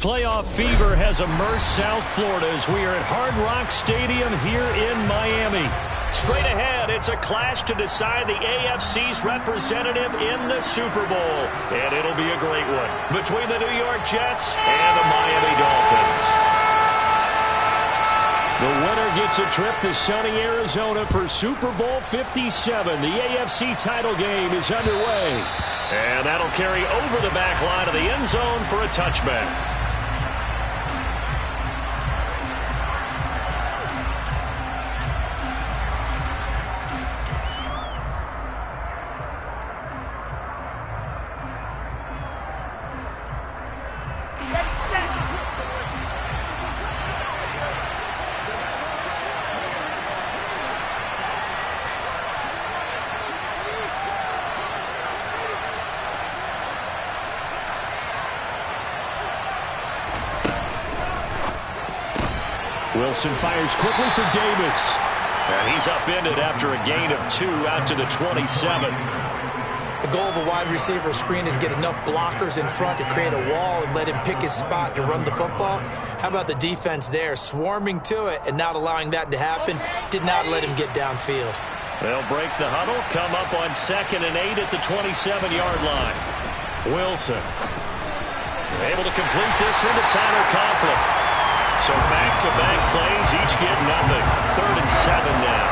Playoff fever has immersed South Florida as we are at Hard Rock Stadium here in Miami. Straight ahead, it's a clash to decide the AFC's representative in the Super Bowl. And it'll be a great one between the New York Jets and the Miami Dolphins. The winner gets a trip to sunny Arizona for Super Bowl 57. The AFC title game is underway. And that'll carry over the back line of the end zone for a touchback. Wilson fires quickly for Davis. And he's upended after a gain of 2 out to the 27. The goal of a wide receiver screen is get enough blockers in front to create a wall and let him pick his spot to run the football. How about the defense there, swarming to it and not allowing that to happen? Did not let him get downfield. They'll break the huddle, come up on 2nd and 8 at the 27-yard line. Wilson able to complete this into Tyler Conklin. So back-to-back plays, each get nothing. 3rd and 7 now.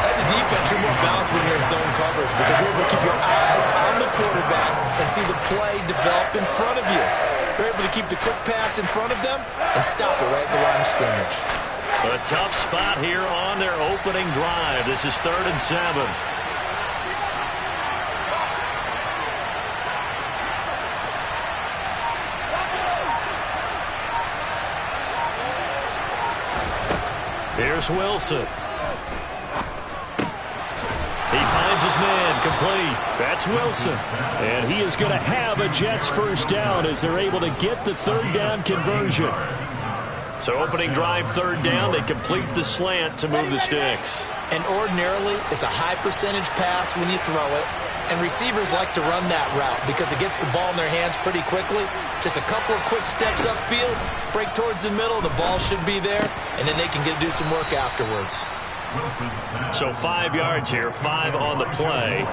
As a defense, you're more balanced when you're in zone coverage because you're able to keep your eyes on the quarterback and see the play develop in front of you. You're able to keep the quick pass in front of them and stop it right at the line of scrimmage. A tough spot here on their opening drive. This is 3rd and 7. Here's Wilson. He finds his man, complete. That's Wilson. And he is going to have a Jets first down as they're able to get the 3rd down conversion. So opening drive, 3rd down, they complete the slant to move the sticks. And ordinarily, it's a high percentage pass when you throw it. And receivers like to run that route because it gets the ball in their hands pretty quickly. Just a couple of quick steps upfield, break towards the middle, the ball should be there, and then they can do some work afterwards. So 5 yards here, 5 on the play,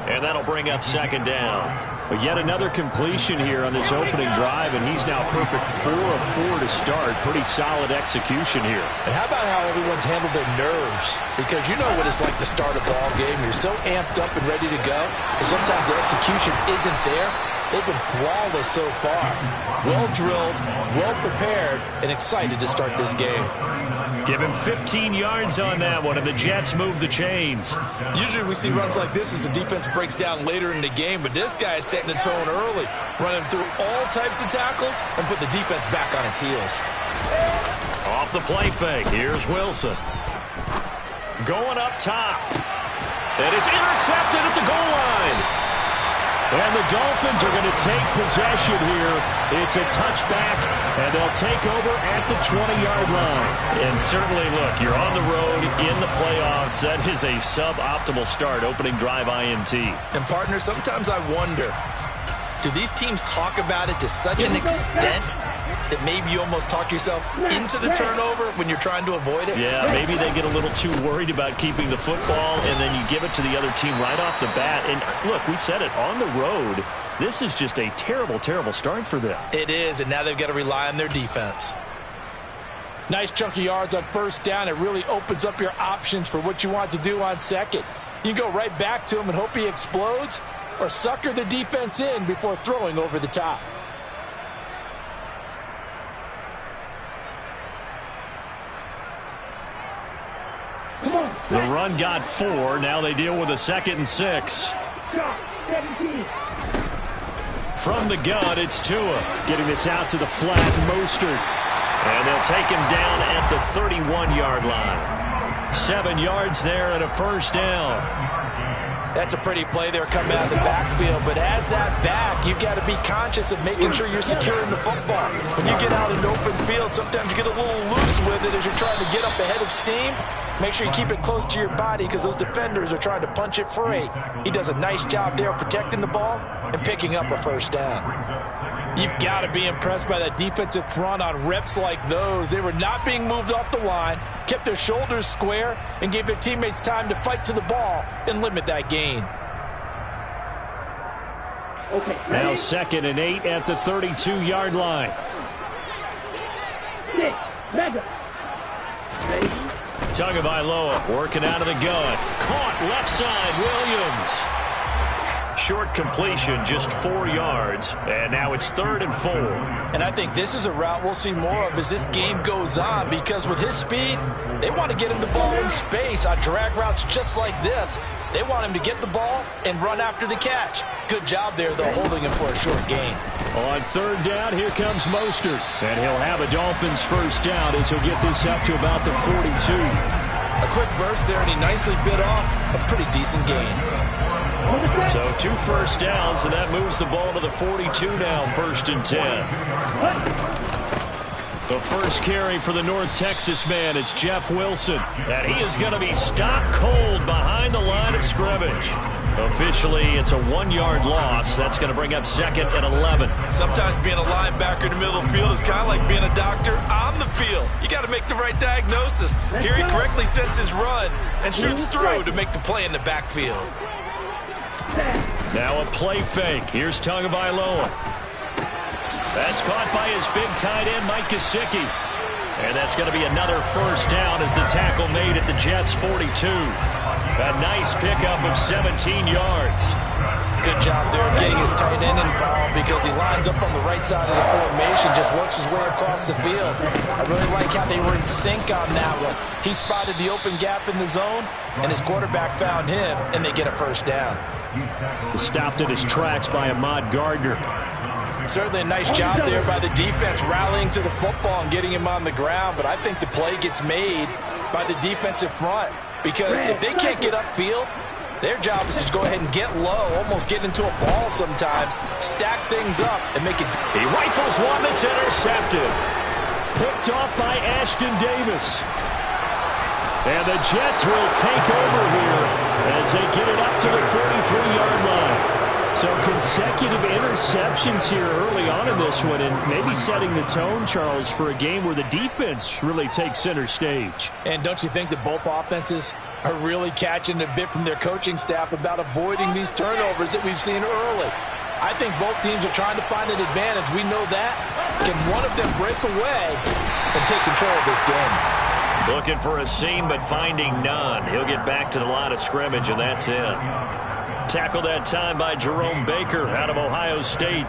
and that'll bring up 2nd down. But yet another completion here on this opening drive, and he's now perfect 4 of 4 to start. Pretty solid execution here. And how about how everyone's handled their nerves? Because you know what it's like to start a ball game. You're so amped up and ready to go, and sometimes the execution isn't there. They've been flawless so far. Well drilled, well prepared, and excited to start this game. Give him 15 yards on that one, and the Jets move the chains. Usually we see runs like this as the defense breaks down later in the game, but this guy is setting the tone early, running through all types of tackles and put the defense back on its heels. Off the play fake, here's Wilson. Going up top. And it's intercepted at the goal line. And the Dolphins are going to take possession here. It's a touchback, and they'll take over at the 20-yard line. And certainly, look, you're on the road in the playoffs. That is a suboptimal start, opening drive INT. And, partner, sometimes I wonder, do these teams talk about it to such an extent that maybe you almost talk yourself into the turnover when you're trying to avoid it? Yeah, maybe they get a little too worried about keeping the football, and then you give it to the other team right off the bat. And look, we said it, on the road, this is just a terrible, terrible start for them. It is, and now they've got to rely on their defense. Nice chunk of yards on 1st down. It really opens up your options for what you want to do on 2nd. You go right back to him and hope he explodes, or sucker the defense in before throwing over the top. The run got 4. Now they deal with a 2nd and 6. From the gun, it's Tua. Getting this out to the flat, Mostert. And they'll take him down at the 31-yard line. 7 yards there and a first down. That's a pretty play there coming out of the backfield, but as that back, you've got to be conscious of making sure you're securing the football. When you get out in open field, sometimes you get a little loose with with it as you're trying to get up ahead of steam. Make sure you keep it close to your body because those defenders are trying to punch it free. He does a nice job there protecting the ball and picking up a first down. You've got to be impressed by that defensive front on reps like those. They were not being moved off the line, kept their shoulders square, and gave their teammates time to fight to the ball and limit that gain. Now 2nd and 8 at the 32-yard line. Tagovailoa working out of the gun. Caught left side, Williams. Short completion, just 4 yards. And now it's 3rd and 4. And I think this is a route we'll see more of as this game goes on, because with his speed, they want to get him the ball in space on drag routes just like this. They want him to get the ball and run after the catch. Good job there, though, holding him for a short gain. On 3rd down, here comes Mostert. And he'll have a Dolphins first down as he'll get this up to about the 42. A quick burst there, and he nicely bit off a pretty decent gain. So 2 first downs, and that moves the ball to the 42 now, 1st and 10. The first carry for the North Texas man, it's Jeff Wilson. And he is going to be stopped cold behind the line of scrimmage. Officially, it's a 1-yard loss. That's going to bring up 2nd and 11. Sometimes being a linebacker in the middle of the field is kind of like being a doctor on the field. You got to make the right diagnosis. Here he correctly sets his run and shoots through to make the play in the backfield. Now a play fake. Here's Tagovailoa. That's caught by his big tight end, Mike Gesicki. And that's going to be another first down as the tackle made at the Jets' 42. A nice pickup of 17 yards. Good job there of getting his tight end involved, because he lines up on the right side of the formation, just works his way across the field. I really like how they were in sync on that one. He spotted the open gap in the zone, and his quarterback found him, and they get a first down. Stopped in his tracks by Ahmad Gardner. Certainly a nice job there by the defense rallying to the football and getting him on the ground, but I think the play gets made by the defensive front, because if they can't get upfield, their job is to go ahead and get low, almost get into a ball sometimes, stack things up, and make it. He rifles one that's intercepted. Picked off by Ashton Davis. And the Jets will take over here as they get it up to the 43-yard line. So consecutive interceptions here early on in this one, and maybe setting the tone, Charles, for a game where the defense really takes center stage. And don't you think that both offenses are really catching a bit from their coaching staff about avoiding these turnovers that we've seen early? I think both teams are trying to find an advantage. We know that. Can one of them break away and take control of this game? Looking for a seam, but finding none. He'll get back to the line of scrimmage, and that's it. Tackled that time by Jerome Baker out of Ohio State.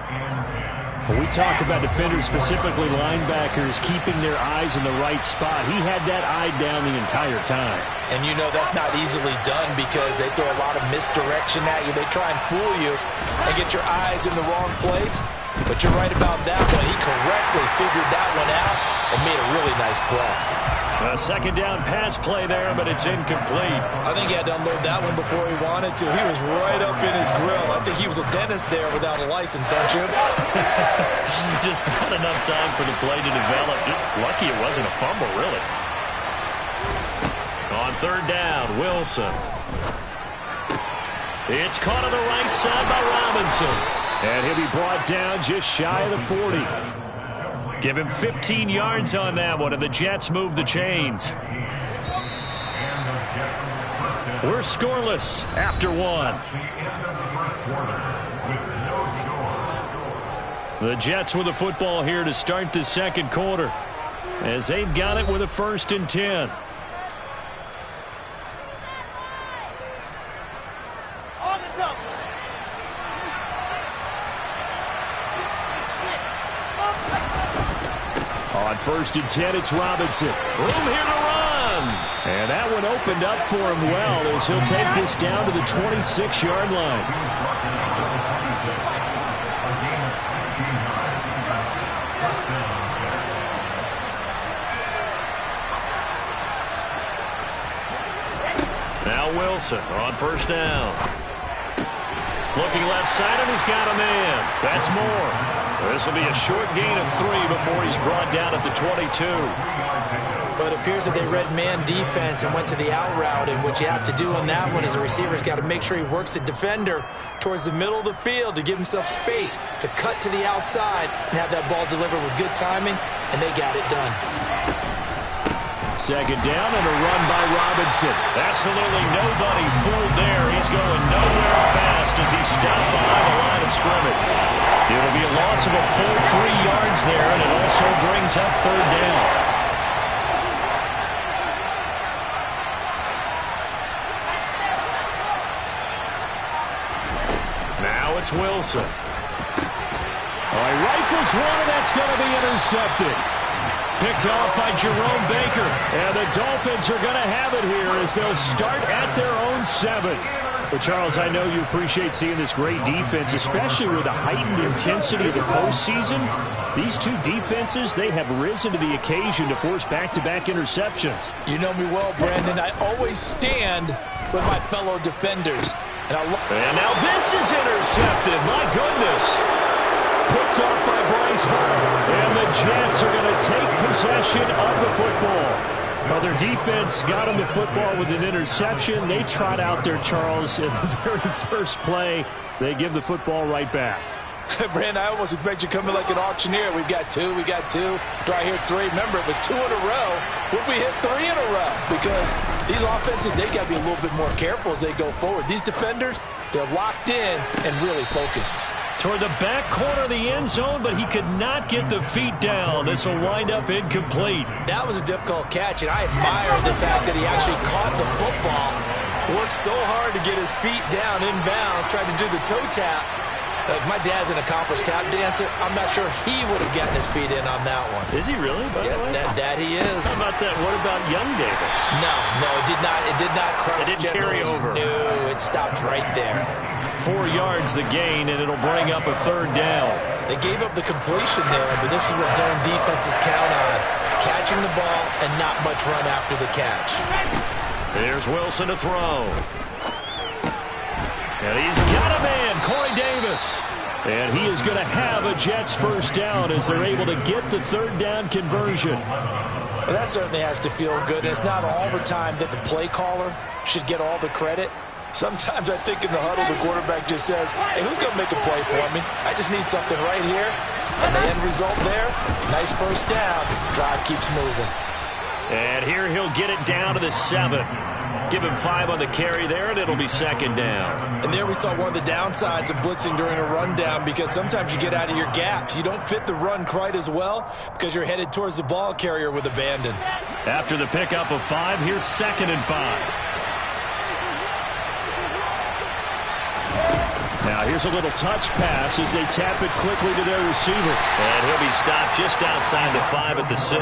When we talk about defenders, specifically linebackers, keeping their eyes in the right spot, he had that eye down the entire time. And you know that's not easily done, because they throw a lot of misdirection at you. They try and fool you and get your eyes in the wrong place. But you're right about that one. He correctly figured that one out and made a really nice play. A second down pass play there, but it's incomplete. I think he had to unload that one before he wanted to. He was right up in his grill. I think he was a dentist there without a license, don't you? Just not enough time for the play to develop. Just lucky it wasn't a fumble, really. On 3rd down, Wilson. It's caught on the right side by Robinson. And he'll be brought down just shy of the 40. Give him 15 yards on that one, and the Jets move the chains. We're scoreless after 1. The Jets with the football here to start the second quarter, as they've got it with a 1st and 10. On 1st and 10, it's Robinson. Room here to run. And that one opened up for him well, as he'll take this down to the 26-yard line. Now Wilson on 1st down. Looking left side, and he's got a man. That's Moore. This will be a short gain of 3 before he's brought down at the 22. But it appears that they read man defense and went to the out route, and what you have to do on that one is the receiver's got to make sure he works the defender towards the middle of the field to give himself space to cut to the outside and have that ball delivered with good timing, and they got it done. Second down and a run by Robinson. Absolutely nobody fooled there. He's going nowhere fast as he's stopped behind the line of scrimmage. It'll be a loss of a full 3 yards there, and it also brings up third down. It's Wilson. He rifles one, and that's going to be intercepted. Picked off by Jerome Baker. And the Dolphins are going to have it here as they'll start at their own 7. But, Charles, I know you appreciate seeing this great defense, especially with the heightened intensity of the postseason. These two defenses, they have risen to the occasion to force back-to-back interceptions. You know me well, Brandon. I always stand with my fellow defenders. And now this is intercepted. My goodness. Picked off by Bryce Hall. And the Jets are going to take possession of the football. Well, their defense got them the football with an interception. They trot out there, Charles, in the very first play. They give the football right back. Brandon, I almost expect you coming like an auctioneer. We've got 2, we got 2. Do I hear 3? Remember, it was 2 in a row. Would we hit 3 in a row? Because these offenses, they got to be a little bit more careful as they go forward. These defenders, they're locked in and really focused. Toward the back corner of the end zone, but he could not get the feet down. This will wind up incomplete. That was a difficult catch, and I admire the fact that he actually caught the football, worked so hard to get his feet down inbounds, tried to do the toe tap. Like, my dad's an accomplished tap dancer. I'm not sure he would have gotten his feet in on that one. Is he really, by the way? That he is. How about that? What about Young Davis? No, it did not. It did not cross. It didn't carry over. No, it stopped right there. 4 yards the gain, and it'll bring up a third down. They gave up the completion there, but this is what zone defenses count on. Catching the ball and not much run after the catch. There's Wilson to throw. And he's got a man, Corey Davis. And he is going to have a Jets first down as they're able to get the third down conversion. Well, that certainly has to feel good. And it's not all the time that the play caller should get all the credit. Sometimes I think in the huddle, the quarterback just says, hey, who's going to make a play for me? I just need something right here. And the end result there, nice first down. Drive keeps moving. And here he'll get it down to the 7. Give him 5 on the carry there, and it'll be second down. And there we saw one of the downsides of blitzing during a rundown, because sometimes you get out of your gaps. You don't fit the run quite as well because you're headed towards the ball carrier with abandon. After the pickup of 5, here's 2nd and 5. Now here's a little touch pass as they tap it quickly to their receiver. And he'll be stopped just outside the 5 at the 6.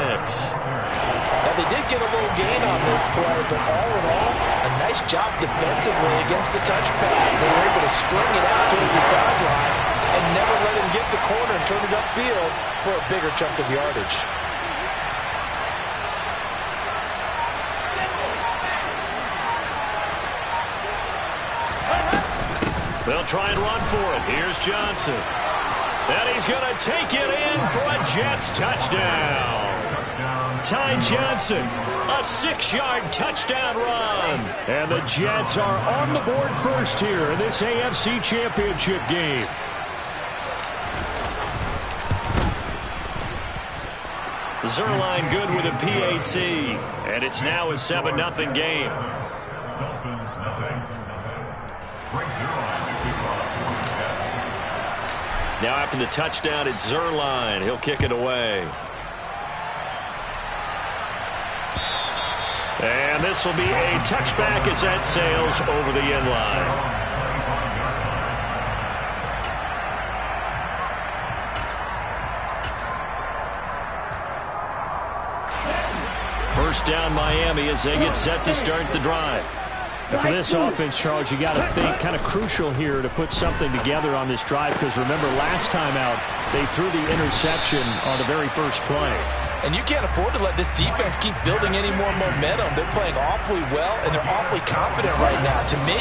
Now, they did get a little gain on this play, but all in all, a nice job defensively against the touch pass. They were able to string it out towards the sideline and never let him get the corner and turn it upfield for a bigger chunk of yardage. They'll try and run for it. Here's Johnson. And he's going to take it in for a Jets touchdown. Ty Johnson, a 6-yard touchdown run. And the Jets are on the board first here in this AFC Championship game. Zerline good with a PAT. And it's now a 7-0 game. Now after the touchdown, it's Zerline. He'll kick it away. And this will be a touchback as that sails over the end line. First down Miami as they get set to start the drive. And for this offense, Charles, you got to think kind of crucial here to put something together on this drive, because remember last time out they threw the interception on the very first play. And you can't afford to let this defense keep building any more momentum. They're playing awfully well, and they're awfully confident right now. To me,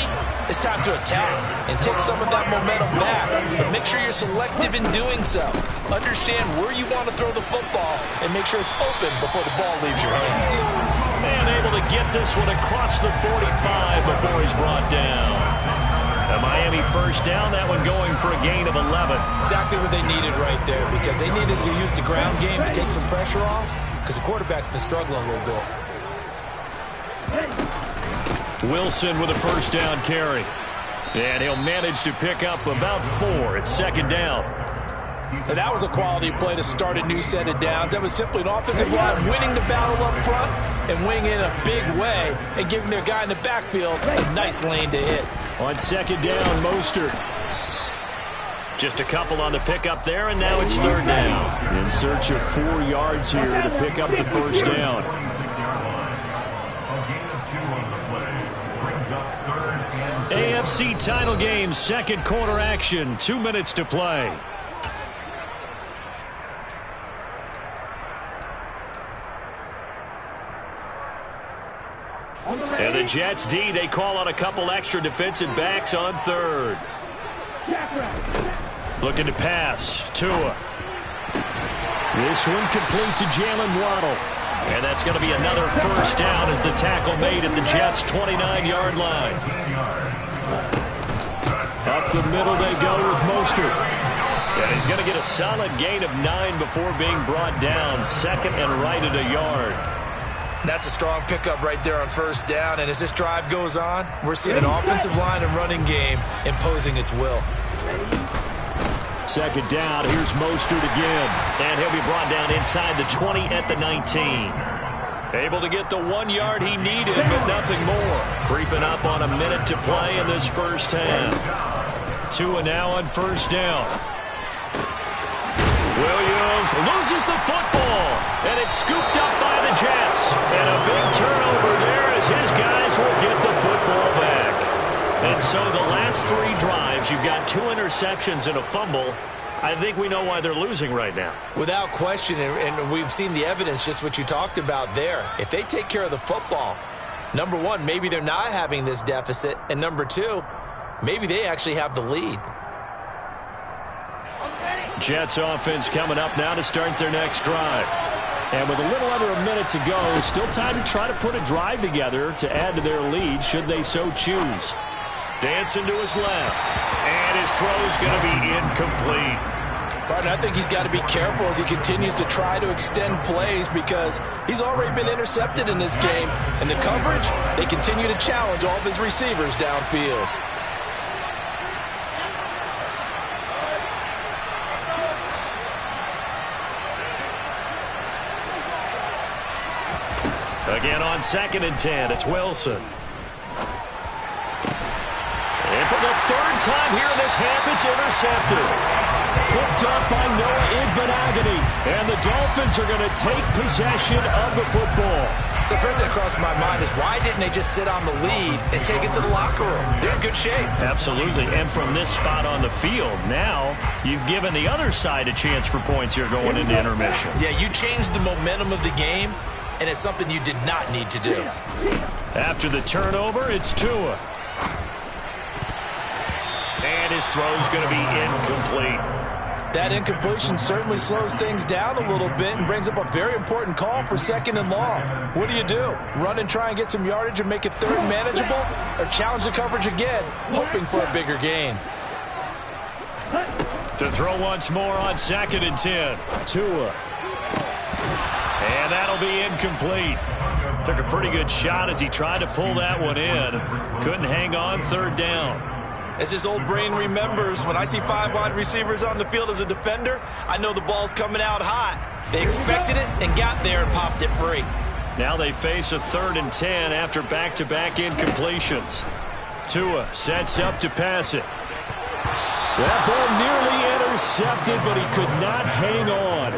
it's time to attack and take some of that momentum back. But make sure you're selective in doing so. Understand where you want to throw the football and make sure it's open before the ball leaves your hands. And able to get this one across the 45 before he's brought down. A Miami first down, that one going for a gain of 11. Exactly what they needed right there, because they needed to use the ground game to take some pressure off, because the quarterback's been struggling a little bit. Wilson with a first down carry. And he'll manage to pick up about 4. It's second down. And that was a quality play to start a new set of downs. That was simply an offensive line winning the battle up front and winning in a big way and giving their guy in the backfield a nice lane to hit. On second down, Mostert. Just a couple on the pickup there, and now it's third down. In search of 4 yards here to pick up the first down. AFC title game, second quarter action, 2 minutes to play. And the Jets D, they call on a couple extra defensive backs on third. Looking to pass. Tua. This one complete to Jalen Waddle. And that's going to be another first down as the tackle made at the Jets' 29-yard line. Up the middle they go with Mostert. And he's going to get a solid gain of 9 before being brought down. Second and right at a yard. That's a strong pickup right there on first down. And as this drive goes on, we're seeing an offensive line and running game imposing its will. Second down, here's Mostert again. And he'll be brought down inside the 20 at the 19. Able to get the 1 yard he needed, but nothing more. Creeping up on a minute to play in this first half. Tua now on first down. Williams loses the football, and it's scooped up by the Jets. And a big turnover there as his guys will get the football back. And so the last 3 drives, you've got 2 interceptions and a fumble. I think we know why they're losing right now. Without question, and we've seen the evidence, just what you talked about there. If they take care of the football, number one, maybe they're not having this deficit, and number two, maybe they actually have the lead. Jets offense coming up now to start their next drive. And with a little under a minute to go, still time to try to put a drive together to add to their lead should they so choose. Dancing to his left. And his throw's going to be incomplete. Partner, I think he's got to be careful as he continues to try to extend plays because he's already been intercepted in this game. And the coverage, they continue to challenge all of his receivers downfield. Again on second and 10, it's Wilson. And for the third time here in this half, it's intercepted. Picked up by Noah Igbenogany. And the Dolphins are going to take possession of the football. So first thing that crossed my mind is why didn't they just sit on the lead and take it to the locker room? They're in good shape. Absolutely. And from this spot on the field, now you've given the other side a chance for points here going into intermission. Yeah, you changed the momentum of the game, and it's something you did not need to do. After the turnover, it's Tua. And his throw's going to be incomplete. That incompletion certainly slows things down a little bit and brings up a very important call for second and long. What do? Run and try and get some yardage and make it third manageable, or challenge the coverage again, hoping for a bigger gain? To throw once more on second and 10. Tua. And that'll be incomplete. Took a pretty good shot as he tried to pull that one in. Couldn't hang on, third down. As his old brain remembers, when I see 5 wide receivers on the field as a defender, I know the ball's coming out hot. They expected it and got there and popped it free. Now they face a third and 10 after back-to-back incompletions. Tua sets up to pass it. That ball nearly intercepted, but he could not hang on.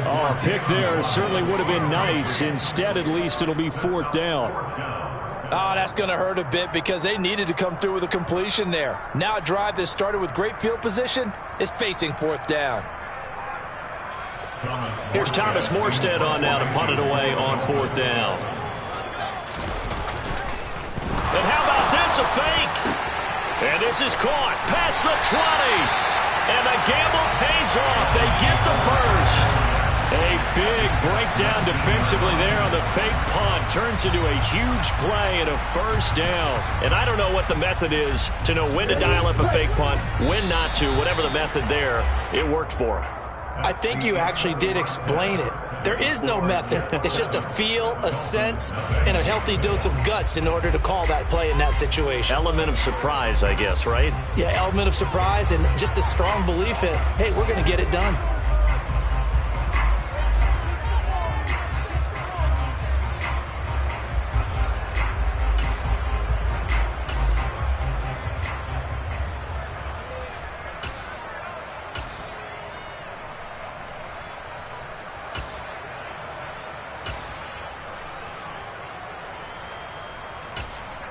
Oh, a pick there certainly would have been nice. Instead, at least, it'll be fourth down. Oh, that's going to hurt a bit because they needed to come through with a completion there. Now a drive that started with great field position is facing fourth down. Here's Thomas Morstead on now to punt it away on fourth down. And how about this, a fake? And this is caught past the 20. And the gamble pays off. They get the first. A big breakdown defensively there on the fake punt. Turns into a huge play and a first down. And I don't know what the method is to know when to dial up a fake punt, when not to. Whatever the method there, it worked for him. I think you actually did explain it. There is no method. It's just a feel, a sense, and a healthy dose of guts in order to call that play in that situation. Element of surprise, I guess, right? Yeah, element of surprise and just a strong belief in, hey, we're going to get it done.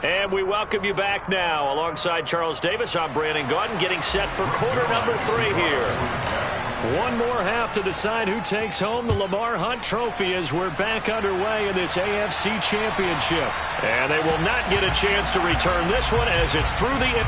And we welcome you back now. Alongside Charles Davis, I'm Brandon Gaudin, getting set for quarter number 3 here. One more half to decide who takes home the Lamar Hunt Trophy as we're back underway in this AFC Championship. And they will not get a chance to return this one as it's through the...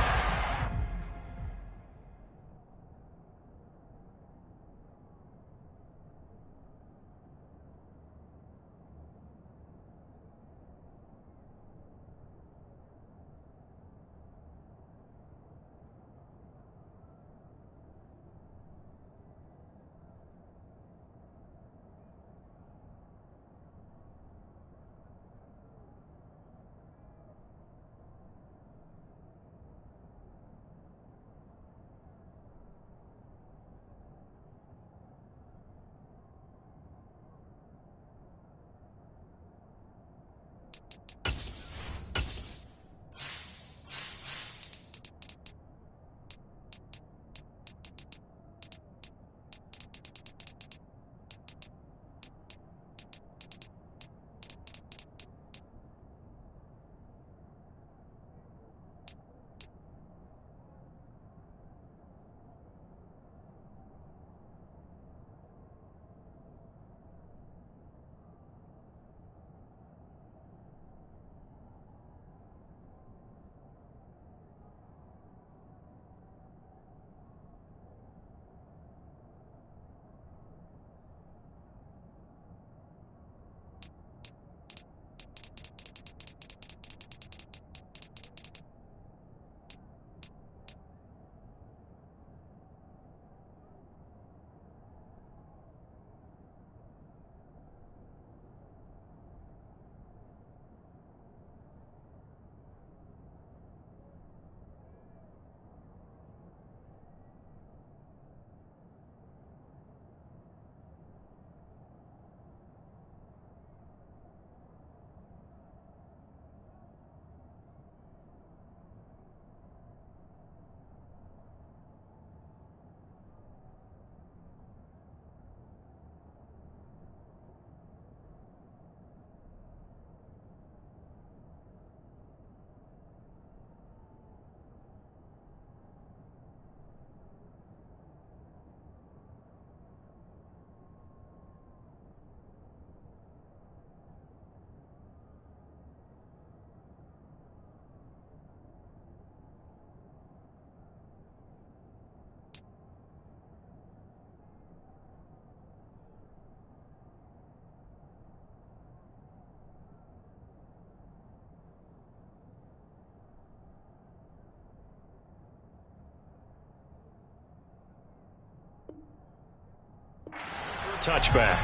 touchback.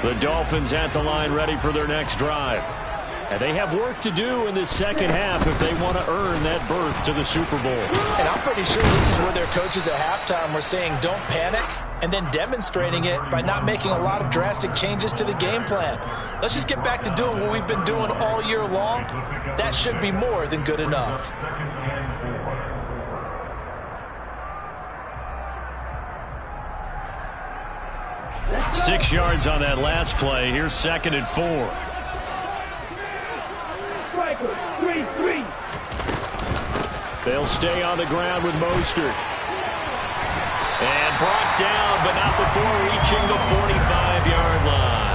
The Dolphins at the line ready for their next drive. And they have work to do in this second half if they want to earn that berth to the Super Bowl. And I'm pretty sure this is where their coaches at halftime were saying don't panic, and then demonstrating it by not making a lot of drastic changes to the game plan. Let's just get back to doing what we've been doing all year long. That should be more than good enough. Six yards on that last play. Here's 2nd and 4. They'll stay on the ground with Mostert. And brought down, but not before reaching the 45-yard line.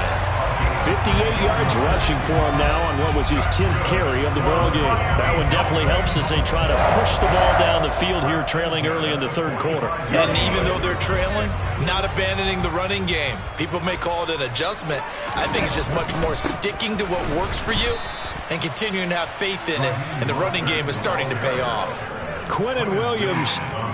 58 yards rushing for him now on what was his 10th carry of the ballgame. That one definitely helps as they try to push the ball down the field here, trailing early in the third quarter. And even though they're trailing, not abandoning the running game. People may call it an adjustment. I think it's just much more sticking to what works for you and continuing to have faith in it, and the running game is starting to pay off. Quinnen Williams,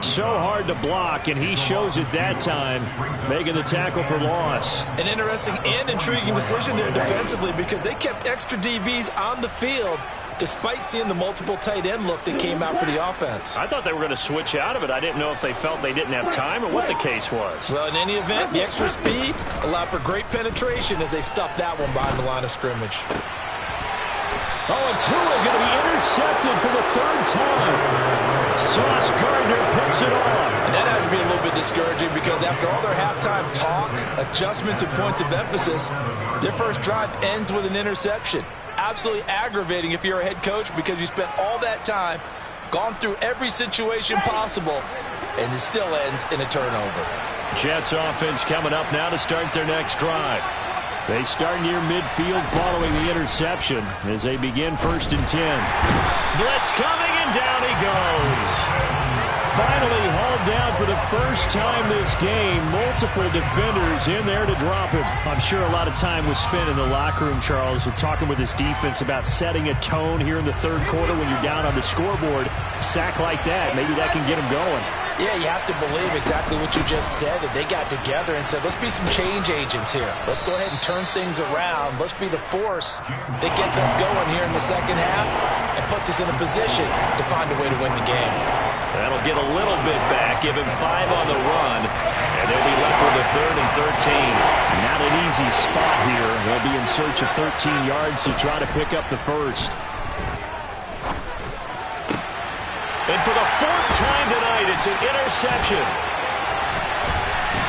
so hard to block, and he shows it that time, making the tackle for loss. An interesting and intriguing decision there defensively because they kept extra DBs on the field despite seeing the multiple tight end look that came out for the offense. I thought they were going to switch out of it. I didn't know if they felt they didn't have time or what the case was. Well, in any event, the extra speed allowed for great penetration as they stuffed that one behind the line of scrimmage. Oh, and Tua going to be intercepted for the third time. Sauce Gardner picks it off. And that has to be a little bit discouraging because after all their halftime talk, adjustments, and points of emphasis, their first drive ends with an interception. Absolutely aggravating if you're a head coach because you spent all that time, gone through every situation possible, and it still ends in a turnover. Jets offense coming up now to start their next drive. They start near midfield following the interception as they begin 1st and 10. Blitz coming, and down he goes. Finally hauled down for the first time this game. Multiple defenders in there to drop him. I'm sure a lot of time was spent in the locker room, Charles, with talking with his defense about setting a tone here in the third quarter when you're down on the scoreboard. A sack like that, maybe that can get him going. Yeah, you have to believe exactly what you just said, that they got together and said, let's be some change agents here. Let's go ahead and turn things around. Let's be the force that gets us going here in the second half and puts us in a position to find a way to win the game. That'll get a little bit back, give him 5 on the run, and they'll be left with a 3rd and 13. Not an easy spot here. They'll be in search of 13 yards to try to pick up the first. And for the 4th time tonight, it's an interception.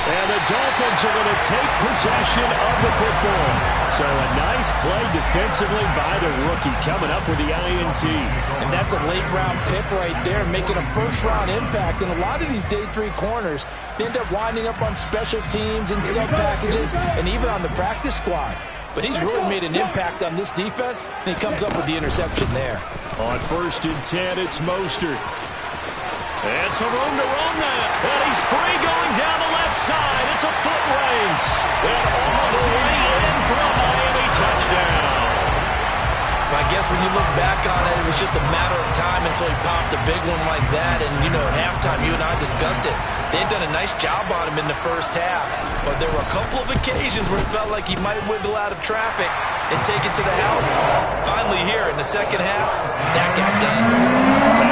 And the Dolphins are going to take possession of the football. So a nice play defensively by the rookie coming up with the INT. And that's a late-round pick right there, making a first-round impact. And a lot of these day 3 corners, they end up winding up on special teams and sub-packages and even on the practice squad. But he's really made an impact on this defense, and he comes up with the interception there. On 1st and 10, it's Mostert. And some room to run that. And he's free going down the left side. It's a foot race. And all the way in for a Miami touchdown. I guess when you look back on it, it was just a matter of time until he popped a big one like that. And, you know, at halftime, you and I discussed it. They'd done a nice job on him in the first half. But there were a couple of occasions where it felt like he might wiggle out of traffic and take it to the house. Finally here in the second half, that got done.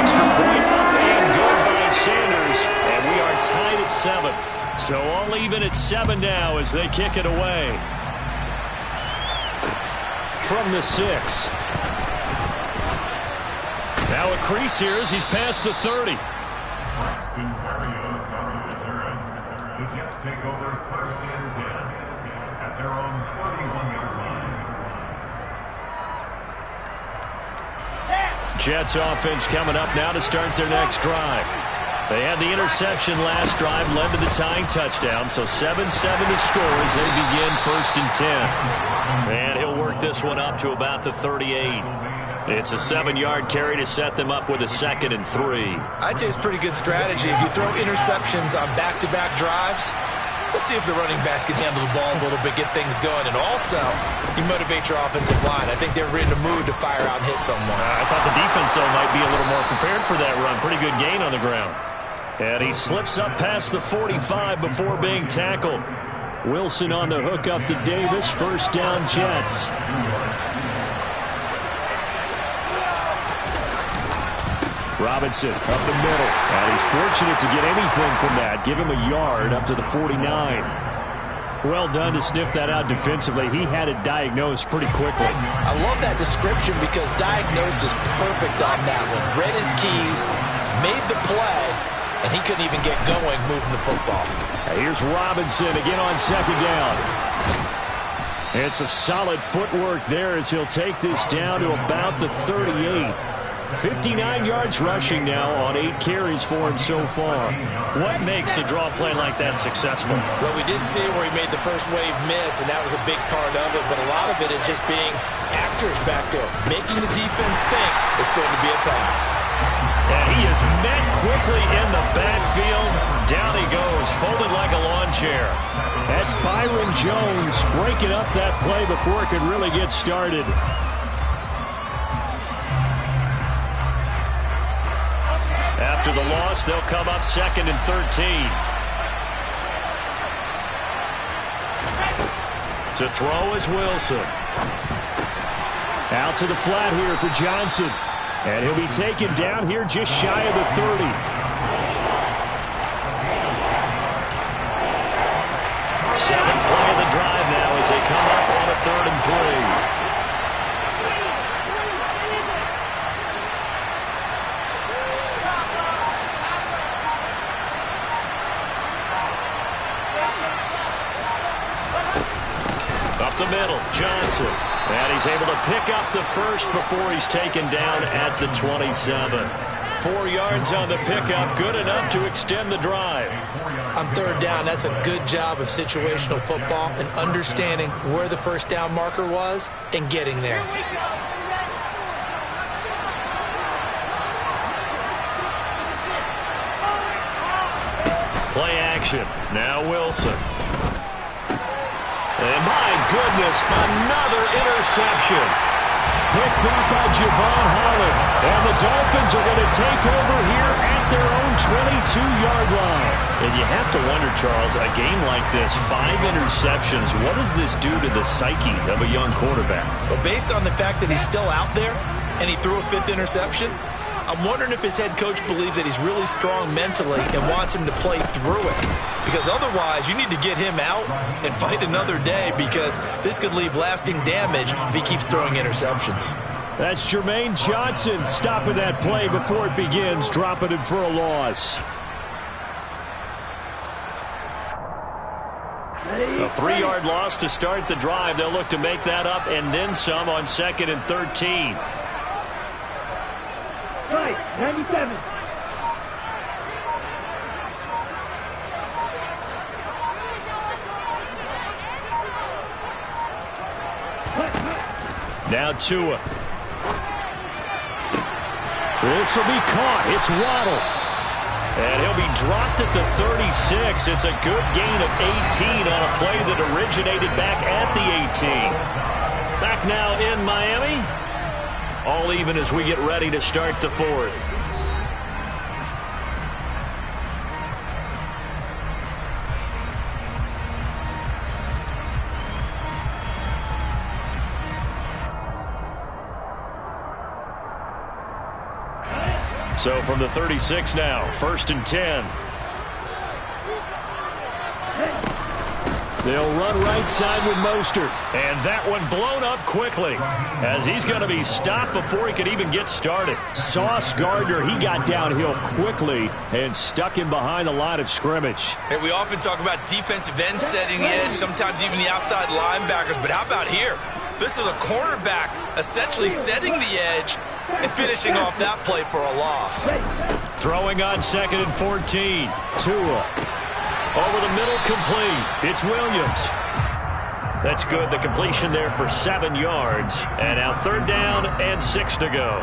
Extra point up and good by Sanders. And we are tied at 7. So all even at 7 now as they kick it away. From the 6. Now a crease here as he's past the 30. The Jets take over 1st and 10 at their own 41-yard line. Jets offense coming up now to start their next drive. They had the interception last drive, led to the tying touchdown, so 7-7 to score as they begin 1st and 10. And he'll work this one up to about the 38. It's a 7-yard carry to set them up with a 2nd and 3. I'd say it's pretty good strategy. If you throw interceptions on back-to-back drives, let's see if the running backs can handle the ball a little bit, get things going. And also, you motivate your offensive line. I think they're in the mood to fire out and hit someone. I thought the defense, though, might be a little more prepared for that run. Pretty good gain on the ground. And he slips up past the 45 before being tackled. Wilson on the hook up to Davis. 1st down, Jets. Robinson up the middle. And he's fortunate to get anything from that. Give him a yard up to the 49. Well done to sniff that out defensively. He had it diagnosed pretty quickly. I love that description because diagnosed is perfect on that one. Read his keys, made the play, and he couldn't even get going moving the football. Now here's Robinson again on 2nd down. And some solid footwork there as he'll take this down to about the 38. 59 yards rushing now on 8 carries for him so far. What makes a draw play like that successful? Well, we did see where he made the first wave miss, and that was a big part of it, but a lot of it is just being actors back there, making the defense think it's going to be a pass. And he is met quickly in the backfield. Down he goes, folded like a lawn chair. That's Byron Jones breaking up that play before it could really get started. After the loss, they'll come up 2nd and 13. To throw is Wilson. Out to the flat here for Johnson. And he'll be taken down here just shy of the 30. Seventh play of the drive now as they come up on a 3rd and 3. Up the middle, Johnson. And he's able to pick up the first before he's taken down at the 27. 4 yards on the pickup, good enough to extend the drive. On 3rd down, that's a good job of situational football and understanding where the first down marker was and getting there. Play action. Now Wilson. And my goodness, another interception. Picked up by Javon Holland. And the Dolphins are going to take over here at their own 22-yard line. And you have to wonder, Charles, a game like this, 5 interceptions, what does this do to the psyche of a young quarterback? But based on the fact that he's still out there and he threw a 5th interception, I'm wondering if his head coach believes that he's really strong mentally and wants him to play through it. Because otherwise, you need to get him out and fight another day because this could leave lasting damage if he keeps throwing interceptions. That's Jermaine Johnson stopping that play before it begins, dropping him for a loss. A 3-yard loss to start the drive. They'll look to make that up and then some on 2nd and 13. Right, 97. Now Tua. This will be caught. It's Waddle. And he'll be dropped at the 36. It's a good gain of 18 on a play that originated back at the 18. Back now in Miami. All even as we get ready to start the 4th. So from the 36 now, 1st and 10. They'll run right side with Mostert. And that one blown up quickly as he's going to be stopped before he could even get started. Sauce Gardner, he got downhill quickly and stuck him behind the line of scrimmage. Hey, we often talk about defensive ends setting the edge, sometimes even the outside linebackers. But how about here? This is a cornerback essentially setting the edge and finishing off that play for a loss. Throwing on 2nd and 14. Tua. Over the middle, complete. It's Williams. That's good. The completion there for 7 yards. And now 3rd down and 6 to go.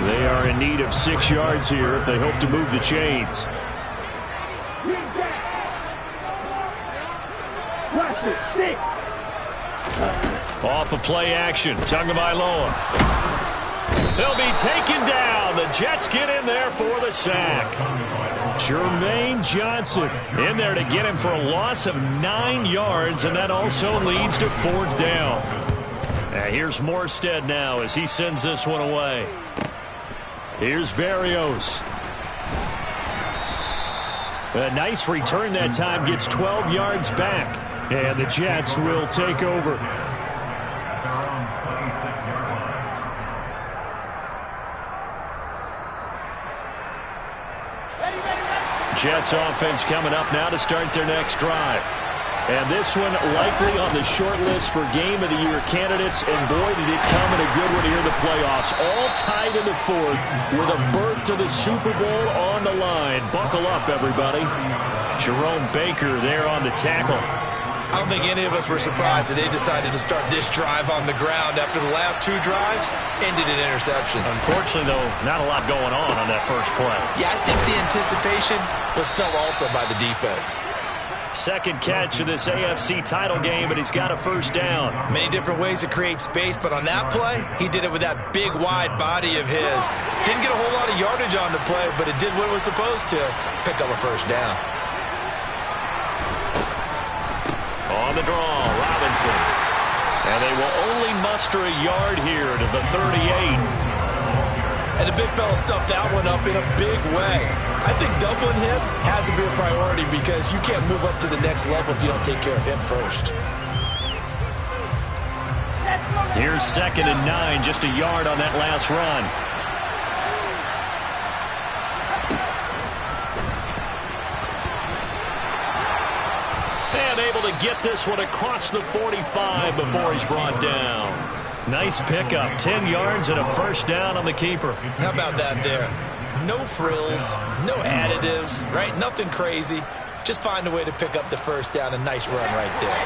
They are in need of 6 yards here if they hope to move the chains. Off of play action. Tagovailoa. They'll be taken down. The Jets get in there for the sack. Jermaine Johnson in there to get him for a loss of 9 yards, and that also leads to 4th down. And here's Morstead now as he sends this one away. Here's Berrios. A nice return that time, gets 12 yards back, and the Jets will take over. Jets offense coming up now to start their next drive. And this one likely on the short list for Game of the Year candidates. And boy, did it come in a good one here in the playoffs. All tied in the fourth with a berth to the Super Bowl on the line. Buckle up, everybody. Jerome Baker there on the tackle. I don't think any of us were surprised that they decided to start this drive on the ground after the last two drives ended in interceptions. Unfortunately, though, not a lot going on that first play. Yeah, I think the anticipation was felt also by the defense. Second catch of this AFC title game, and he's got a first down. Many different ways to create space, but on that play, he did it with that big, wide body of his. Didn't get a whole lot of yardage on the play, but it did what it was supposed to, pick up a first down. On the draw, Robinson. And they will only muster a yard here to the 38. And the big fella stuffed that one up in a big way. I think doubling him has to be a priority because you can't move up to the next level if you don't take care of him first. Here's 2nd and 9, just a yard on that last run. And able to get this one across the 45 before he's brought down. Nice pickup, 10 yards and a first down on the keeper. How about that there? No frills, no additives, right? Nothing crazy. Just find a way to pick up the first down. A nice run right there.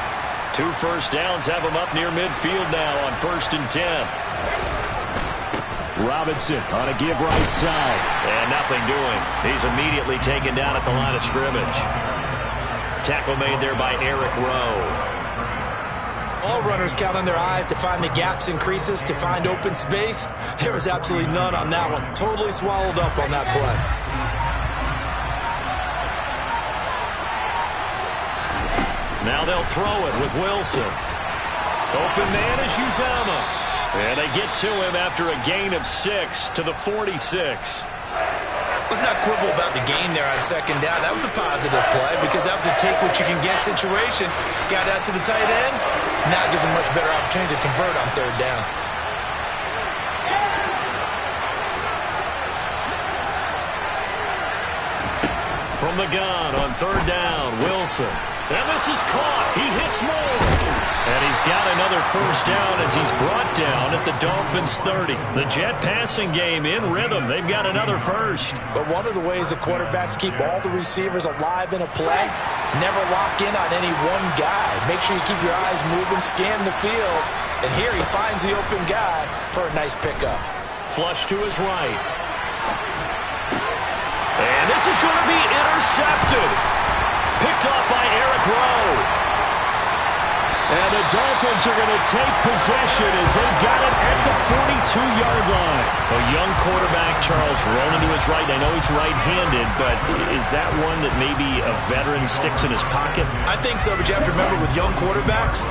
2 first downs have him up near midfield now on 1st and 10. Robinson on a give right side. And nothing doing. He's immediately taken down at the line of scrimmage. Tackle made there by Eric Rowe. All runners count on their eyes to find the gaps and creases, to find open space. There was absolutely none on that one. Totally swallowed up on that play. Now they'll throw it with Wilson. Open man is Uzama. And they get to him after a gain of 6 to the 46. Let's not quibble about the gain there on 2nd down. That was a positive play because that was a take-what-you-can-get situation. Got out to the tight end. Now it gives him much better opportunity to convert on 3rd down. From the gun on 3rd down, Wilson. And this is caught. He hits more. And he's got another first down as he's brought down at the Dolphins 30. The Jet passing game in rhythm. They've got another first. But one of the ways that quarterbacks keep all the receivers alive in a play, never lock in on any one guy. Make sure you keep your eyes moving, scan the field. And here he finds the open guy for a nice pickup. Flush to his right. And this is going to be intercepted. Picked off by Eric Rowe. And the Dolphins are going to take possession as they got it at the 42-yard line. A young quarterback, Charles, rolling to his right. I know he's right-handed, but is that one that maybe a veteran sticks in his pocket? I think so, but you have to remember with young quarterbacks,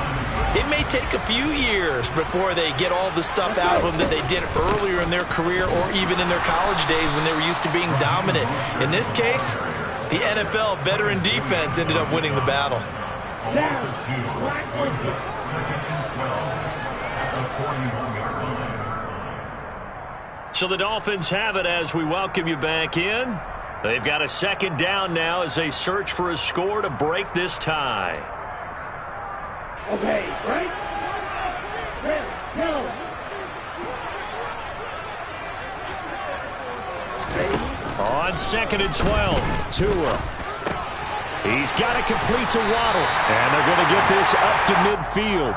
it may take a few years before they get all the stuff out of them that they did earlier in their career or even in their college days when they were used to being dominant. In this case, the NFL veteran defense ended up winning the battle. So the Dolphins have it as we welcome you back in. They've got a 2nd down now as they search for a score to break this tie. Okay, right? Go. On 2nd and 12, Tua. He's got it complete to Waddle. And they're going to get this up to midfield.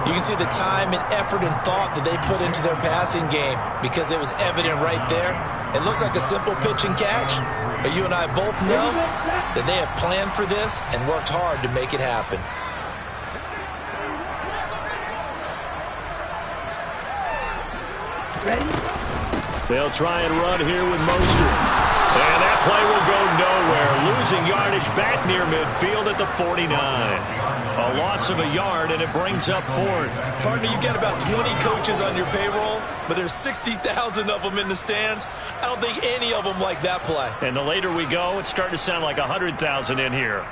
You can see the time and effort and thought that they put into their passing game because it was evident right there. It looks like a simple pitch and catch, but you and I both know that they have planned for this and worked hard to make it happen. They'll try and run here with Mostert. And that play will go nowhere. Losing yardage back near midfield at the 49. A loss of a yard, and it brings up 4th. Partner, you got about 20 coaches on your payroll, but there's 60,000 of them in the stands. I don't think any of them like that play. And the later we go, it's starting to sound like 100,000 in here.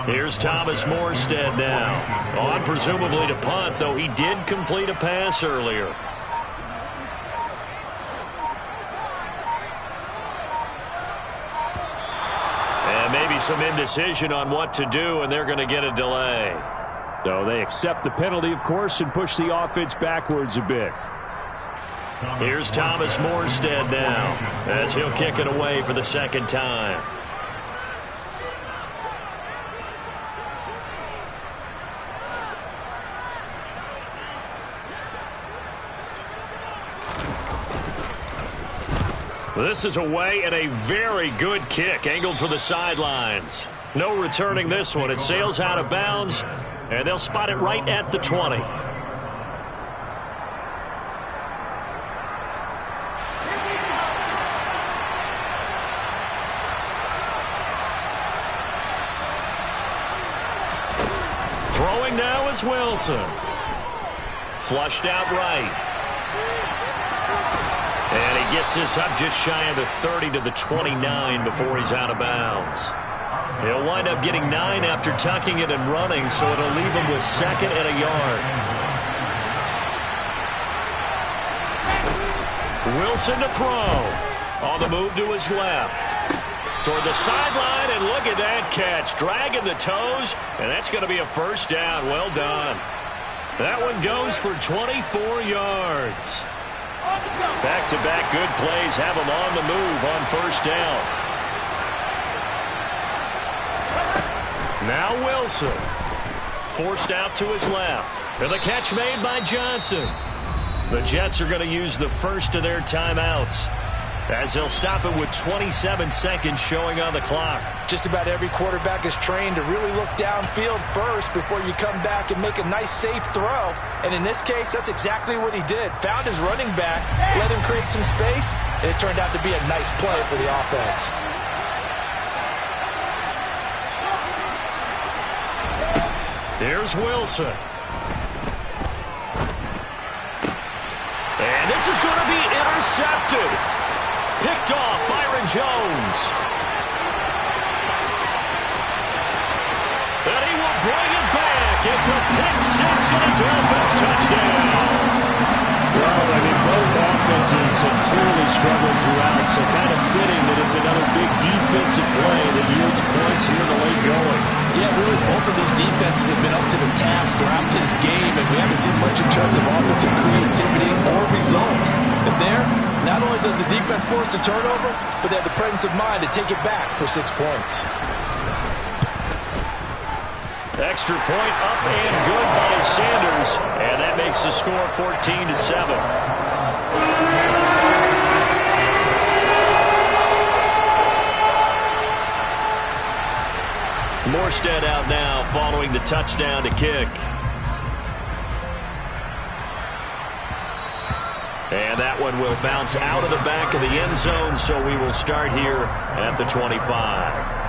Here's Thomas Morstead now. On presumably to punt, though he did complete a pass earlier. And maybe some indecision on what to do, and they're going to get a delay. So they accept the penalty, of course, and push the offense backwards a bit. Here's Thomas Morstead now, as he'll kick it away for the second time. This is away and a very good kick, angled for the sidelines. No returning this one. It sails out of bounds, and they'll spot it right at the 20. Throwing now is Wilson. Flushed out right. And he gets this up just shy of the 30 to the 29 before he's out of bounds. He'll wind up getting 9 after tucking it and running, so it'll leave him with 2nd and a yard. Wilson to throw. On the move to his left. Toward the sideline, and look at that catch. Dragging the toes, and that's going to be a first down. Well done. That one goes for 24 yards. Back-to-back good plays have him on the move on first down. Now Wilson. Forced out to his left. And the catch made by Johnson. The Jets are going to use the first of their timeouts, as they'll stop it with 27 seconds showing on the clock. Just about every quarterback is trained to really look downfield first before you come back and make a nice, safe throw. And in this case, that's exactly what he did. Found his running back, let him create some space, and it turned out to be a nice play for the offense. Here's Wilson. And this is going to be intercepted. Picked off Byron Jones. And he will bring it back. It's a pick six and a Dolphins touchdown. Well, I mean, both offenses have clearly struggled throughout, so kind of fitting that it's another big defensive play that yields points here in the late going. Yeah, really, both of these defenses have been up to the task throughout this game, and we haven't seen much in terms of offensive creativity or results. And there, not only does the defense force a turnover, but they have the presence of mind to take it back for 6 points. Extra point up and good by Sanders, and that makes the score 14-7. Morstead out now following the touchdown to kick. And that one will bounce out of the back of the end zone, so we will start here at the 25.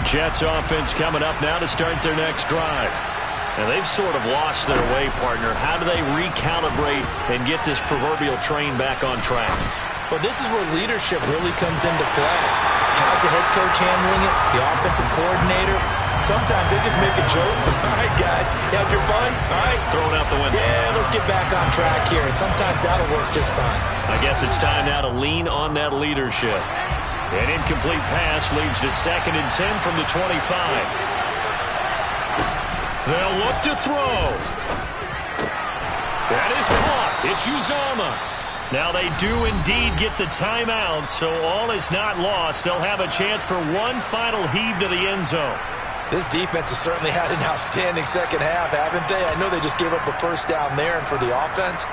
Jets offense coming up now to start their next drive. And they've sort of lost their way, partner. How do they recalibrate and get this proverbial train back on track? Well, this is where leadership really comes into play. How's the head coach handling it? The offensive coordinator? Sometimes they just make a joke. All right, guys, you had your fun? All right. Throw it out the window. Yeah, let's get back on track here. And sometimes that'll work just fine. I guess it's time now to lean on that leadership. An incomplete pass leads to 2nd and 10 from the 25. They'll look to throw. That is caught. It's Uzama. Now they do indeed get the timeout, so all is not lost. They'll have a chance for one final heave to the end zone. This defense has certainly had an outstanding second half, haven't they? I know they just gave up a first down there, and for the offense,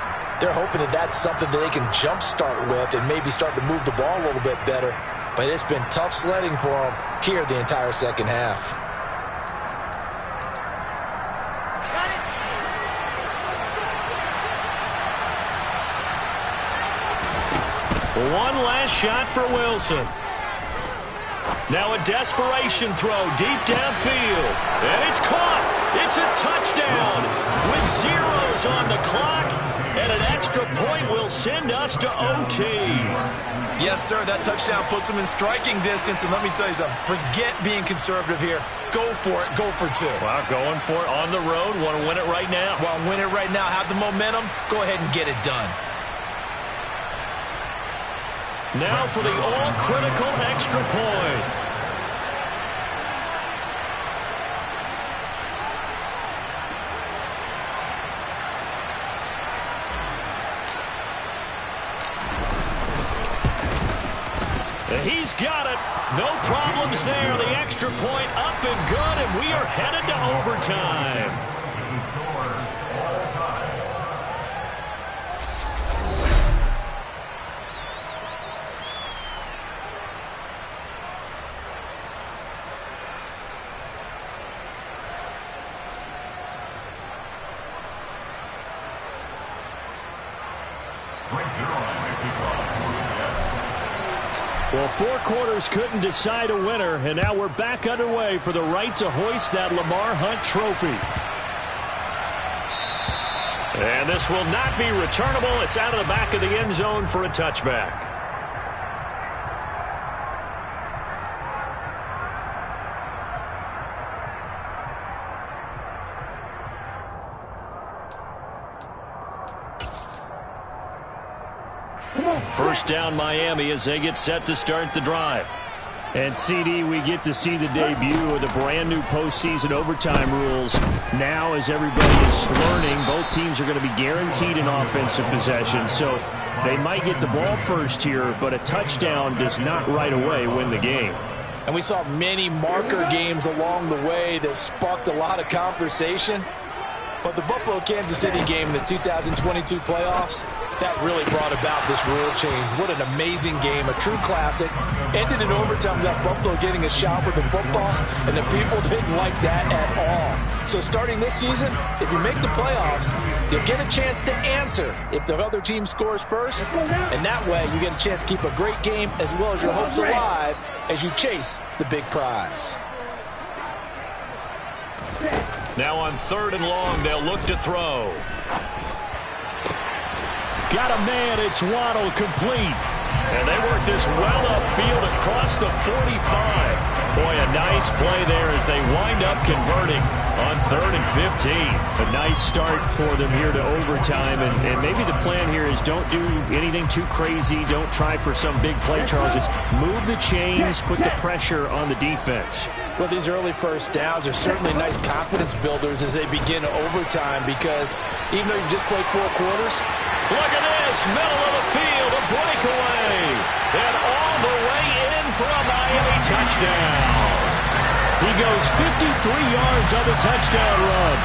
they're hoping that that's something that they can jumpstart with and maybe start to move the ball a little bit better. But it's been tough sledding for them here the entire second half. One last shot for Wilson. Now a desperation throw deep downfield. And it's caught. It's a touchdown with zeros on the clock. And an extra point will send us to OT. Yes, sir, that touchdown puts him in striking distance. And let me tell you something, forget being conservative here. Go for it. Go for two. Well, going for it on the road. Want to win it right now. Well, win it right now. Have the momentum. Go ahead and get it done. Now for the all-critical extra point. He's got it. No problems there. The extra point up and good, and we are headed to overtime. Well, 4 quarters couldn't decide a winner, and now we're back underway for the right to hoist that Lamar Hunt trophy. And this will not be returnable. It's out of the back of the end zone for a touchback. First down Miami as they get set to start the drive. And CD, we get to see the debut of the brand new postseason overtime rules. Now as everybody is learning, both teams are going to be guaranteed an offensive possession. So they might get the ball first here, but a touchdown does not right away win the game. And we saw many marker games along the way that sparked a lot of conversation. But the Buffalo-Kansas City game in the 2022 playoffs, that really brought about this rule change. What an amazing game, a true classic. Ended in overtime without Buffalo getting a shot with the football, and the people didn't like that at all. So starting this season, if you make the playoffs, you'll get a chance to answer if the other team scores first, and that way you get a chance to keep a great game as well as your hopes alive as you chase the big prize. Now on 3rd and long, they'll look to throw. Got a man, it's Waddle, complete. And they work this well upfield across the 45. Boy, a nice play there as they wind up converting on 3rd and 15. A nice start for them here to overtime. And maybe the plan here is don't do anything too crazy. Don't try for some big play, Charles. Just move the chains, put the pressure on the defense. Well, these early first downs are certainly nice confidence builders as they begin overtime because even though you just played 4 quarters. Look at this, middle of the field, a breakaway. And all the way in for a Miami touchdown. He goes 53 yards on the touchdown run.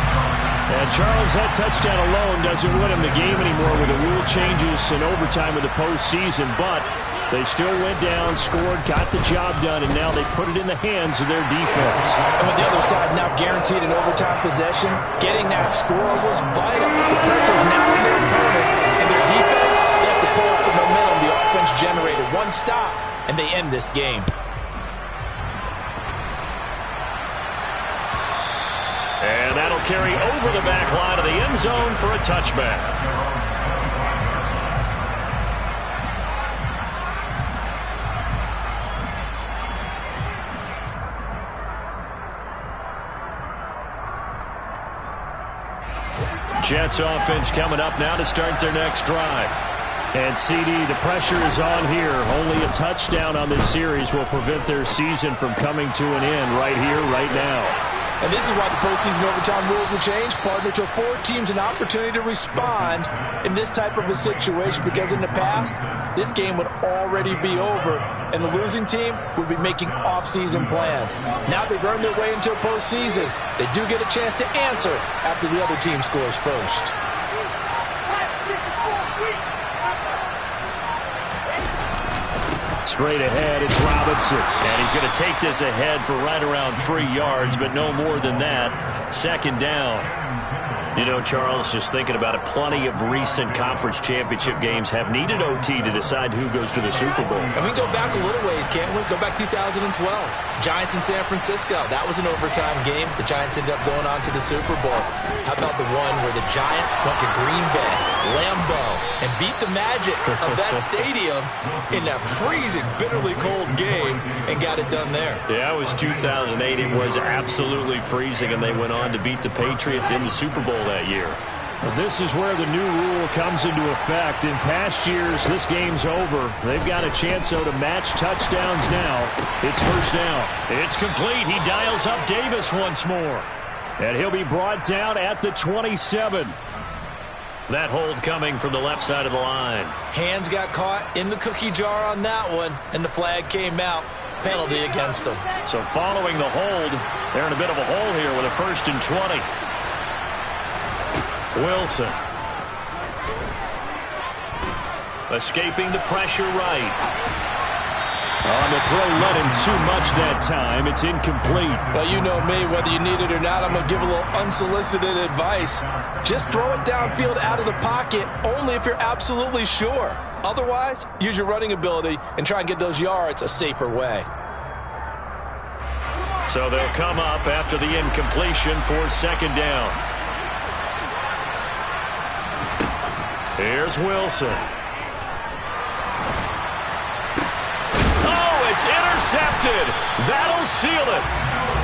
And Charles, that touchdown alone doesn't win him the game anymore with the rule changes in overtime of the postseason, but they still went down, scored, got the job done, and now they put it in the hands of their defense. And with the other side now guaranteed an overtime possession, getting that score was vital. The pressure's now on their opponent, and their defense, they have to pull out the momentum the offense generated. One stop, and they end this game. And that'll carry over the back line of the end zone for a touchback. Jets offense coming up now to start their next drive. And CD, the pressure is on here. Only a touchdown on this series will prevent their season from coming to an end right here, right now. And this is why the postseason overtime rules were changed, partner, to afford teams an opportunity to respond in this type of a situation, because in the past, this game would already be over, and the losing team would be making off-season plans. Now they've earned their way into a postseason. They do get a chance to answer after the other team scores first. Straight ahead, it's Robinson. And he's going to take this ahead for right around 3 yards, but no more than that. 2nd down. You know, Charles, just thinking about it, plenty of recent conference championship games have needed OT to decide who goes to the Super Bowl. And we go back a little ways, can't we? Go back 2012. Giants in San Francisco. That was an overtime game. The Giants ended up going on to the Super Bowl. How about the one where the Giants went to Green Bay, Lambeau, and beat the magic of that stadium in that freezing, bitterly cold game and got it done there? Yeah, it was 2008. It was absolutely freezing, and they went on to beat the Patriots in the Super Bowl that year. Well, this is where the new rule comes into effect. In past years, this game's over. They've got a chance, though, to match touchdowns now. It's first down. It's complete. He dials up Davis once more. And he'll be brought down at the 27. That hold coming from the left side of the line. Hands got caught in the cookie jar on that one, and the flag came out. Penalty against them. So following the hold, they're in a bit of a hole here with a 1st and 20. Wilson. Escaping the pressure right. On the throw, led him too much that time. It's incomplete. Well, you know me, whether you need it or not, I'm going to give a little unsolicited advice. Just throw it downfield out of the pocket, only if you're absolutely sure. Otherwise, use your running ability and try and get those yards a safer way. So they'll come up after the incompletion for 2nd down. Here's Wilson. Oh, it's intercepted. That'll seal it.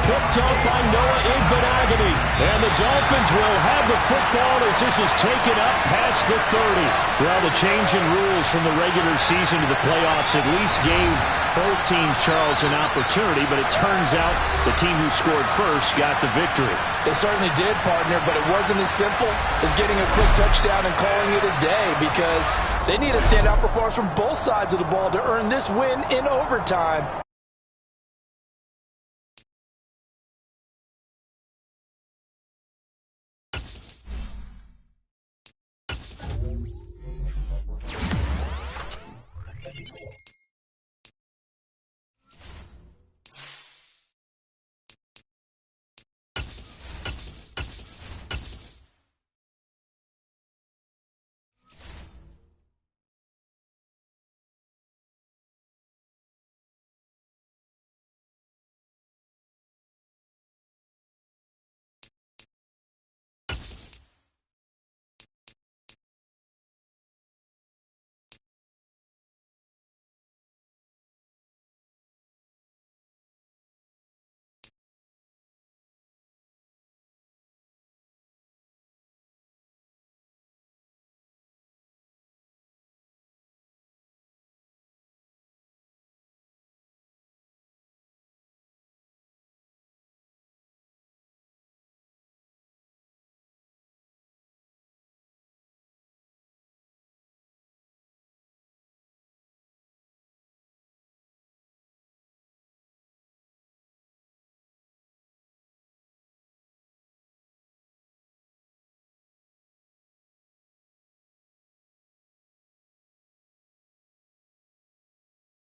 Picked up by Noah Igbenogany. And the Dolphins will have the football as this is taken up past the 30. Well, the change in rules from the regular season to the playoffs at least gave both teams, Charles, an opportunity, but it turns out the team who scored first got the victory. They certainly did, partner, but it wasn't as simple as getting a quick touchdown and calling it a day because they need a standout performance from both sides of the ball to earn this win in overtime.